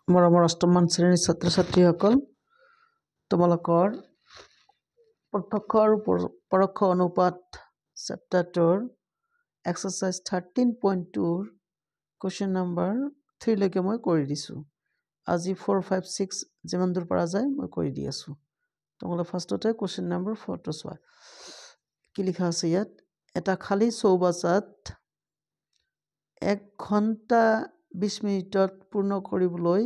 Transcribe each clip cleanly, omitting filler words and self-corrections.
মৰমৰ অষ্টমমান শ্ৰেণীৰ ছাত্ৰ ছাত্ৰীসকল, তোমালোকৰ প্ৰত্যক্ষ আৰু পৰোক্ষ অনুপাত চেপ্টাৰটোৰ এক্সাৰচাইজ 13.2 কুৱেশ্যন নম্বৰ 3 লৈকে মই কৰি দিছোঁ। আজি 4, 5, 6 যিমান দূৰ পৰা যায় মই কৰি দি আছোঁ। তোমালোকে ফাৰ্ষ্টতে কুৱেশ্যন নম্বৰ 4টো চোৱা। কি লিখা আছে ইয়াত? এটা খালী চৌবাচাত 1 ঘণ্টা 20 মিনিটত পূৰ্ণ কৰিবলৈ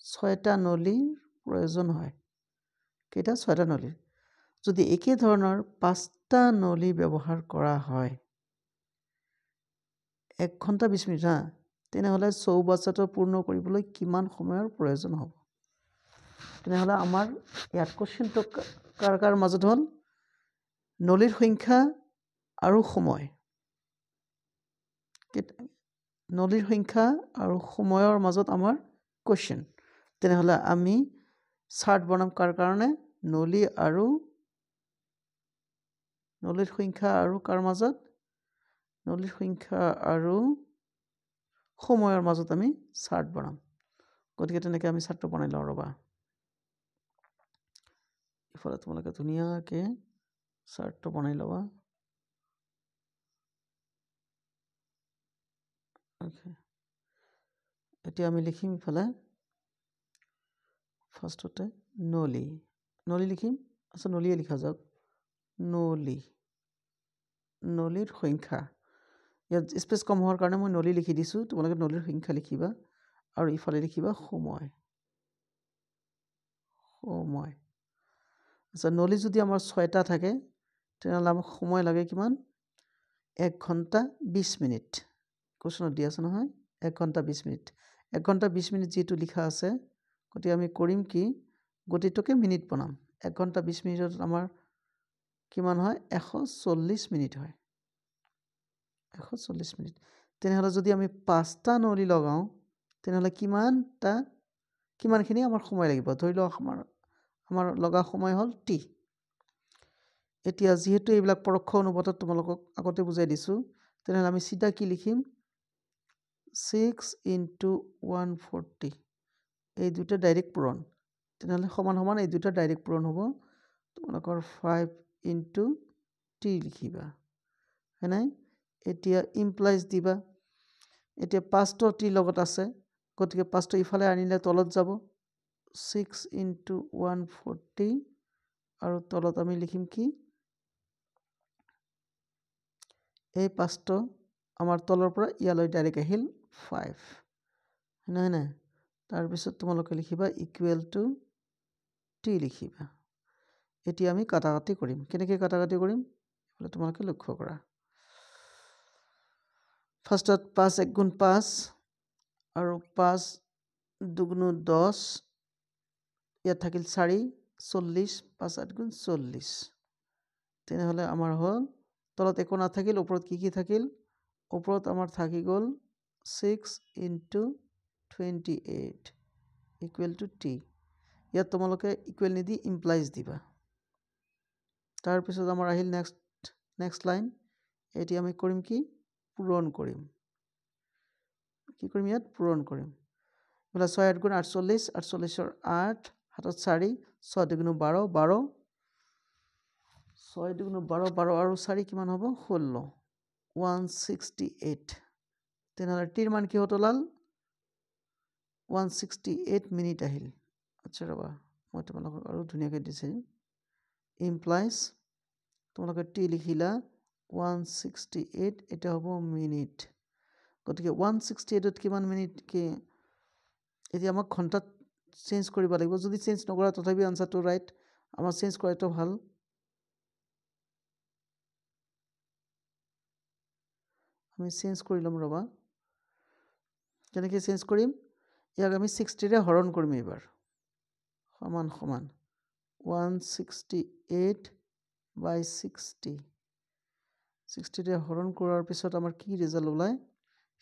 6টা নলীৰ প্ৰয়োজন হয়। কেইটা? 6টা নলীৰ। যদি একে ধৰণৰ 5টা নলী ব্যৱহাৰ কৰা হয় 1 ঘণ্টা 20 মিনিট, তেনেহ'লে চৌবাচাটো পূৰ্ণ কৰিবলৈ কিমান সময়ৰ প্ৰয়োজন হ'ব? তেনেহ'লে আমাৰ ইয়াত কুৱেশ্যনটো কাৰ মাজত হ'ল? নলীৰ সংখ্যা আৰু সময়। নলীৰ সংখ্যা আৰু সময়ৰ মাজত আমাৰ কুৱেশ্যন। তেনেহ'লে আমি চাৰ্ট বনাম কাৰ কাৰণে? নলীৰ সংখ্যা আৰু কাৰ মাজত? নলীৰ সংখ্যা আৰু সময়ৰ মাজত আমি চাৰ্ট বনাম। গতিকে তেনেকৈ আমি চাৰ্টটো বনাই লওঁ ৰ'বা। ইফালে তোমালোকে ধুনীয়াকৈ চাৰ্টটো বনাই ল'বা। এতিয়া আমি লিখিম ইফালে ফাৰ্ষ্টতে নলী লিখিম। আচ্ছা, নলীয়ে লিখা যাওক। নলীৰ সংখ্যা। ইয়াত স্পেচ কম হোৱাৰ কাৰণে মই নলী লিখি দিছোঁ। তোমালোকে নলীৰ সংখ্যা লিখিবা আৰু ইফালে লিখিবা সময়। আচ্ছা, নলী যদি আমাৰ 6টা থাকে তেনেহ'লে আমাক সময় লাগে কিমান? 1 ঘণ্টা 20 মিনিট। কুৱেশ্যনত দি আছে নহয়, 1 ঘণ্টা 20 মিনিট। 1 ঘণ্টা 20 মিনিট যিটো লিখা আছে, গতিকে আমি কৰিম কি? গোটেইটোকে মিনিট বনাম। 1 ঘণ্টা 20 মিনিটত আমাৰ কিমান হয়? 140 মিনিট হয়। 140 মিনিট। তেনেহ'লে যদি আমি 5টা নলী লগাওঁ তেনেহ'লে কিমানখিনি আমাৰ সময় লাগিব? ধৰি লওক আমাৰ লগা সময় হ'ল T। এতিয়া যিহেতু এইবিলাক পৰোক্ষ অনুপাতত তোমালোকক আগতে বুজাই দিছোঁ, তেনেহ'লে আমি চিধা কি লিখিম? 6 × 140। এই দুটা ডাইৰেক্ট পূৰণ। তেনেহ'লে সমান এই দুটা ডাইৰেক্ট পূৰণ হ'ব। তোমালোকৰ 5 × T লিখিবা, হয় নাই? এতিয়া ইমপ্লাইজ দিবা। এতিয়া 5টো T লগত আছে, গতিকে 5টো ইফালে আনিলে তলত যাব। 6 × 140 আৰু তলত আমি লিখিম কি? এই 5টো আমাৰ তলৰ পৰা ইয়ালৈ ডাইৰেক্ট আহিল 5, নহয় নাই? তাৰপিছত তোমালোকে লিখিবা ইকুৱেল টু T লিখিবা। এতিয়া আমি কাটাকাটি কৰিম। কেনেকৈ কাটাকাটি কৰিম তোমালোকে লক্ষ্য কৰা। ফাৰ্ষ্টত 5 × 1 = 5 আৰু 5 × 2 = 10। ইয়াত থাকিল 4, 40, 5 × 8 = 40। তেনেহ'লে আমাৰ হ'ল, তলত একো নাথাকিল, ওপৰত কি থাকিল? ওপৰত আমাৰ থাকি গ'ল 6 × 28 ইকুৱেল টু T। ইয়াত তোমালোকে ইকুৱেল নিদি ইমপ্লাইজ দিবা। তাৰপিছত আমাৰ আহিল নেক্সট লাইন। এতিয়া আমি কৰিম কি? পূৰণ কৰিম। কি কৰিম ইয়াত? পূৰণ কৰিম। এইফালে 6 × 8 = 48, 48ৰ 8, 7ত 4, 6 × 2 = 12, 12, 6 × 2 = 12, 12 আৰু 4 কিমান হ'ব? 16, 168। তেনেহ'লে টিৰ মান কিহত ওলাল? 168 মিনিট আহিল। আচ্ছা ৰ'বা, মই তোমালোকক আৰু ধুনীয়াকৈ দিছে। ইমপ্লাইজ তোমালোকে T লিখিলা 168, এটা হ'ব মিনিট। গতিকে 168ত কিমান মিনিট কি? এতিয়া আমাক ঘণ্টাত চেঞ্জ কৰিব লাগিব। যদি চেঞ্জ নকৰা তথাপি আনচাৰটো ৰাইট। আমাৰ চেঞ্জ কৰাটো ভাল। আমি চেঞ্জ কৰি ল'ম ৰ'বা। কেনেকৈ চেঞ্জ কৰিম? ইয়াক আমি 60ৰে হৰণ কৰিম এইবাৰ। সমান 168/60। 60ৰে হৰণ কৰাৰ পিছত আমাৰ কি ৰিজাল্ট ওলায়?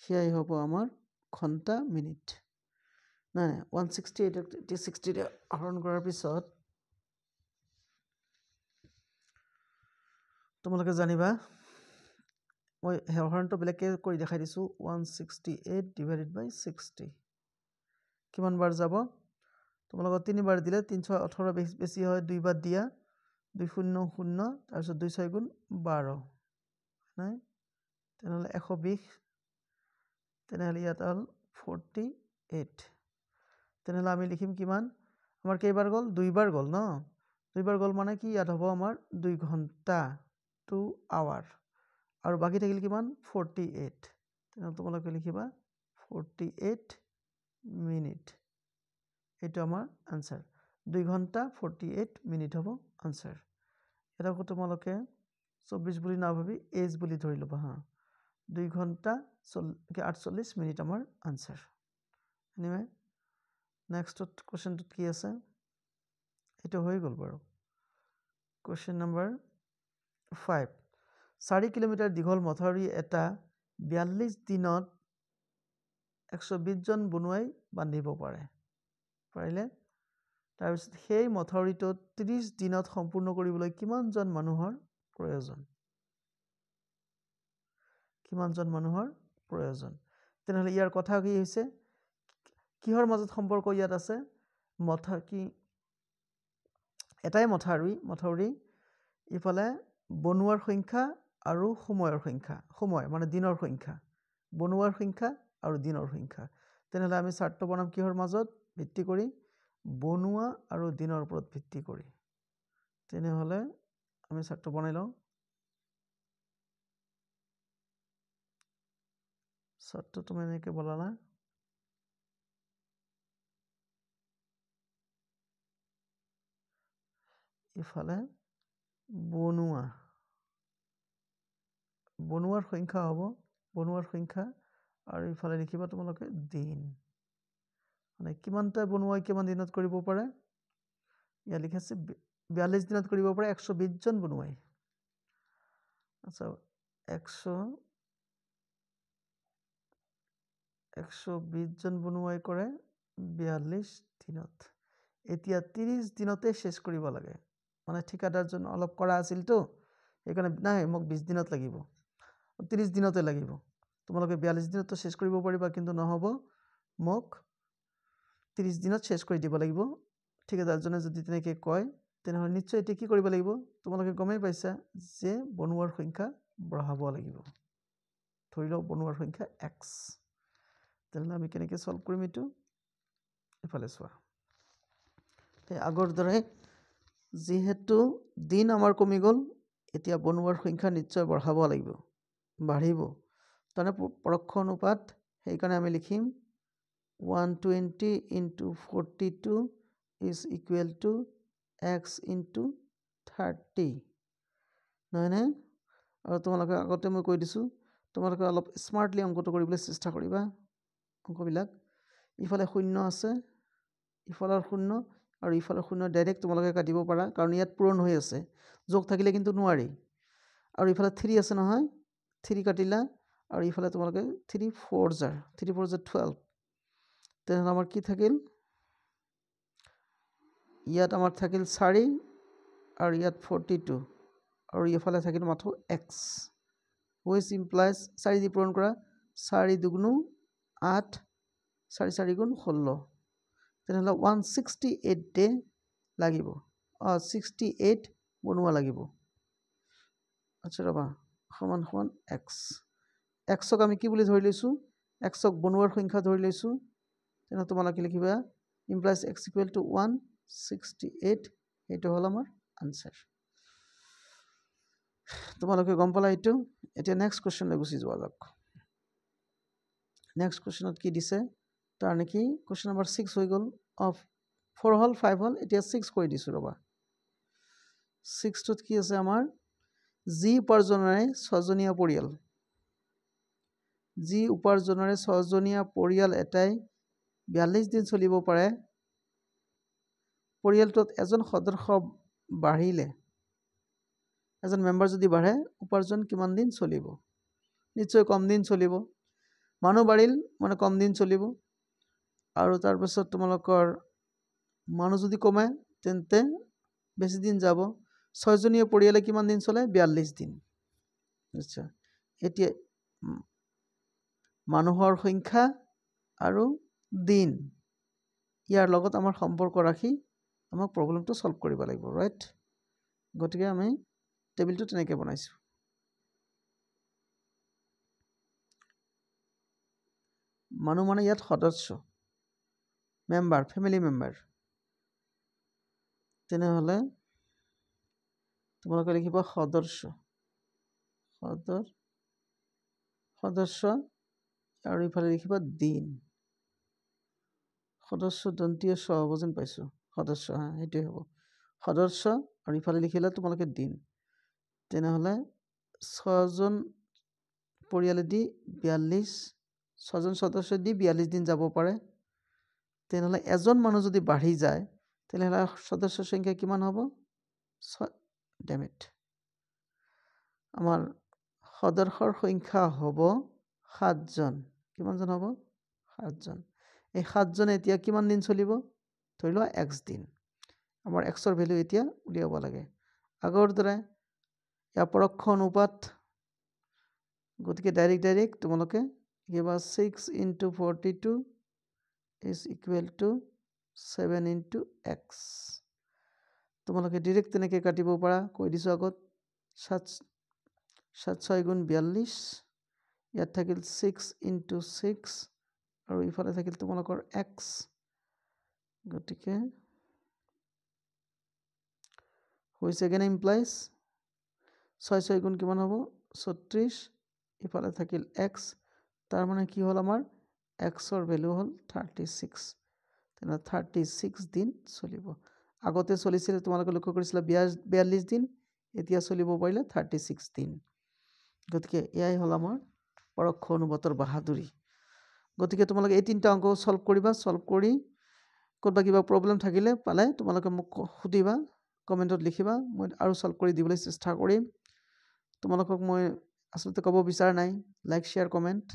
সেয়াই হ'ব আমাৰ ঘণ্টা মিনিট। নাই 168 60ৰে হৰণ কৰাৰ পিছত তোমালোকে জানিবা, মই হৰণটো বেলেগকৈ কৰি দেখাই দিছোঁ। 168 / 60। কিমান বাৰ যাব তোমালোকক 3 বাৰ দিলে 318 বেছি হয় 2 বাৰ দিয়া 200 তাৰপিছত 2 6 গুণ 12 নাই তেনেহলে 120 তেনেহলে ইয়াত হল 48 তেনেহলে আমি লিখিম কিমান আমাৰ কেইবাৰ গল 2 বাৰ গল ন 2 বাৰ গল মানে কি ইয়াত হ'ব আমাৰ 2 ঘন্টা 2 আৱাৰ আৰু বাকি থাকিল কিমান 48 তেনেহলে তোমালোকে লিখিবা 48 মিনিট এটা আমাৰ আনসাৰ 2 ঘন্টা 48 মিনিট হ'ব আনসাৰ এটাকো তোমালোকে 24 বুলি না ভাবি এজ বুলি ধৰি লবা হা 2 ঘন্টা 48 মিনিট আমাৰ আনসাৰ এনিৱে নেক্সট কোশ্চেনটো কি আছে এটা হৈ গল বাৰু কোশ্চেন নম্বৰ 5 4 কিলোমিটাৰ দীঘল মথাউৰি এটা 42 দিনত 120 জন বনুৱাই বান্ধিব পাৰে পাৰিলে তাৰপিছত সেই মথাউৰিটো 30 দিনত সম্পূৰ্ণ কৰিবলৈ কিমান জন মানুহৰ প্ৰয়োজন তেনেহলে ইয়াৰ কথা কি হৈছে কিহৰ মাজত সম্পৰ্ক ইয়াত আছে এটাই মথাউৰি ইফালে বনুৱাৰ সংখ্যা আৰু সময়ৰ সংখ্যা সময় মানে দিনৰ সংখ্যা বনুৱাৰ সংখ্যা আৰু দিনৰ সংখ্যা তেনেহলে আমি চাৰ্টটো বনাম কিহৰ মাজত ভিত্তি কৰি বনুৱা আৰু দিনৰ ওপৰত ভিত্তি কৰি তেনেহলে আমি চাৰ্টটো বনাই লওঁ চাৰ্টটো তুমি এনেকৈ বনালা ইফালে বনুৱাৰ সংখ্যা হ'ব বনুৱাৰ সংখ্যা আৰু ইফালে লিখিবা তোমালোকে দিন মানে কিমানটা বনুৱাই কিমান দিনত কৰিব পাৰে ইয়া লিখাছে 42 দিনত কৰিব পাৰে 120 জন বনুৱাই আচ্ছা 120 জন বনুৱাই কৰে 42 দিনত এতিয়া 30 দিনতে শেষ কৰিব লাগে মানে ঠিকাদাৰজন অলপ কৰা আছিল তো এইকাৰণে নাই মোক 20 দিনত লাগিব 30 দিনতে লাগিব তোমালোকে 42 দিনতো শেষ কৰিব পাৰিবা কিন্তু নহব মোক 30 দিনত শেষ কৰি দিব লাগিব ঠিকাদাৰজনে যদি তেনেকৈ কয় তেনেহলে নিশ্চয় এটি কি কৰিব লাগিব তোমালোকে গমেই পাইছা যে বনুৱাৰ সংখ্যা বঢ়াব লাগিব ধৰি লও বনুৱাৰ সংখ্যা x তেনেহলে আমি কেনেকৈ সলভ কৰিম এটো ইফালে চোৱা আগৰ দৰে যেহেতু দিন আমাৰ কমি গল এতিয়া বনুৱাৰ সংখ্যা নিশ্চয় বঢ়াব লাগিব বাঢ়িব তানে পৰক্ষ অনুপাত সেইকাৰণে আমি লিখিম 120 into 42 is equal to x into 30 নহয় নে আৰু তোমালোকে আগতে মই কৈ দিছো তোমালোকে অলপ স্মাৰ্টলি অংকটো কৰিবলৈ চেষ্টা কৰিবা অংকবিলাক ইফালে শূন্য আছে ইফালৰ শূন্য আৰু ইফালৰ শূন্য ডাইৰেক্ট তোমালোকে কাটিব পাৰা কাৰণ ইয়াত পূৰণ হৈ আছে যোগ থাকিলে কিন্তু নোৱাৰি আৰু ইফালে 3 আছে নহয় 3 কাটিলা আৰু ইফালে তোমালোকে 3 4 জাৰ 12 তেনেহলে আমাৰ কি থাকিল ইয়াত আমাৰ থাকিল 4 আৰু ইয়াত 42 আৰু ইফালে থাকিল মাত্ৰ x which implies 4 দি পূৰণ কৰা 4 দুগুণ 8 4 4 গুণ 16 তেনেহলে 168 ডে লাগিব 68 বনুৱা লাগিব আচ্ছা ৰবা সমান সমান x ক আমি কি বুলি ধৰি লৈছো x ক বনুৱাৰ সংখ্যা ধৰি লৈছো তেনে তোমালোকে লিখিবা implies x equal to 168 এইটো হল আমাৰ আনসাৰ তোমালোকে গম পালা এইটো এতিয়া নেক্সট কোশ্চেনলৈ গুচি যোৱা যাওক নেক্সট কোশ্চেনত কি দিছে তাৰ নেকি কোশ্চেন নম্বৰ 6 হৈ গল অফ 4 হল 5 হল এতিয়া 6 কৰি দিছো ৰবা 6 টোত কি আছে আমাৰ জি উপাৰ্জনেৰে 6জনীয়া পৰিয়াল এটাই 42 দিন চলিব পাৰে পৰিয়ালটোত এজন সদস্য বাঢ়িলে এজন মেম্বাৰ যদি বাঢ়ে উপাৰ্জন কিমান দিন চলিব নিশ্চয় কম দিন চলিব মানুহ বাঢ়িল মানে কম দিন চলিব আৰু তাৰ পিছত তোমালোকৰ মানুহ যদি কমে তেন্তে বেছি দিন যাব 6জনীয়া পৰিয়ালে কিমান দিন চলে 42 দিন আচ্ছা এতিয়া মানুহৰ সংখ্যা আৰু দিন ইয়াৰ লগত আমাৰ সম্পৰ্ক ৰাখি আমাক প্ৰব্লেমটো সলভ কৰিব লাগিব ৰাইট গতিকে আমি টেবিলটো তেনেকৈ বনাইছোঁ মানুহ মানে ইয়াত সদস্য মেম্বাৰ ফেমিলি মেম্বাৰ তেনেহ'লে তোমালোকে লিখিবা সদস্য আৰু ইফালে লিখিবা দিন সদস্য দন্তীয় স হ'ব যেন পাইছোঁ সদস্য সেইটোৱে হ'ব সদস্য আৰু ইফালে লিখিলে তোমালোকে দিন তেনেহ'লে 6জন পৰিয়ালেদি 6জন সদস্য দি 42 দিন যাব পাৰে তেনেহ'লে এজন মানুহ যদি বাঢ়ি যায় তেনেহ'লে সদস্যৰ সংখ্যা কিমান হ'ব ডেমিট আমাৰ সদস্যৰ সংখ্যা হ'ব 7জন কিমানজন হ'ব 7জন এই 7জনে এতিয়া কিমান দিন চলিব ধৰি লোৱা x দিন আমাৰ xৰ ভ্যালু এতিয়া উলিয়াব লাগে আগৰ দৰে ইয়াৰ পৰোক্ষ অনুপাত গতিকে ডাইৰেক্ট তোমালোকে কিবা 6 * 42 is equal to 7 * x তোমালোকে ডাইৰেক্ট তেনেকৈ কাটিব পাৰা কৈ দিছোঁ আগত 7 6 × 42 ইয়াত থাকিল 6 * 6 আৰু ইফালে থাকিল তোমালোকৰ x গতিকে হৈছে কেনে ইমপ্লাইজ 6 গুণ কিমান হ'ব 36 ইফালে থাকিল x তাৰ মানে কি হ'ল আমাৰ xৰ ভ্যালু হ'ল 36 তেনে 36 দিন চলিব আগতে চলিছিল তোমালোকে লক্ষ্য কৰিছিলা 42 দিন এতিয়া চলিব পাৰিলে 36 দিন গতিকে এয়াই হ'ল আমাৰ পৰোক্ষ অনুপাতৰ বাহাদুৰি গতিকে তোমালোকে এই তিনটা অংক সলভ কৰিবা সলভ কৰি ক'ৰবাত কিবা প্ৰব্লেম থাকিলে পালে তোমালোকে মোক সুধিবা কমেণ্টত লিখিবা মই আৰু সলভ কৰি দিবলৈ চেষ্টা কৰিম তোমালোকক মই আচলতে ক'ব বিচৰা নাই লাইক শ্বেয়াৰ কমেণ্ট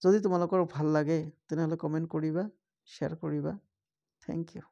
যদি তোমালোকৰ ভাল লাগে তেনেহ'লে কমেণ্ট কৰিবা শ্বেয়াৰ কৰিবা থেংক ইউ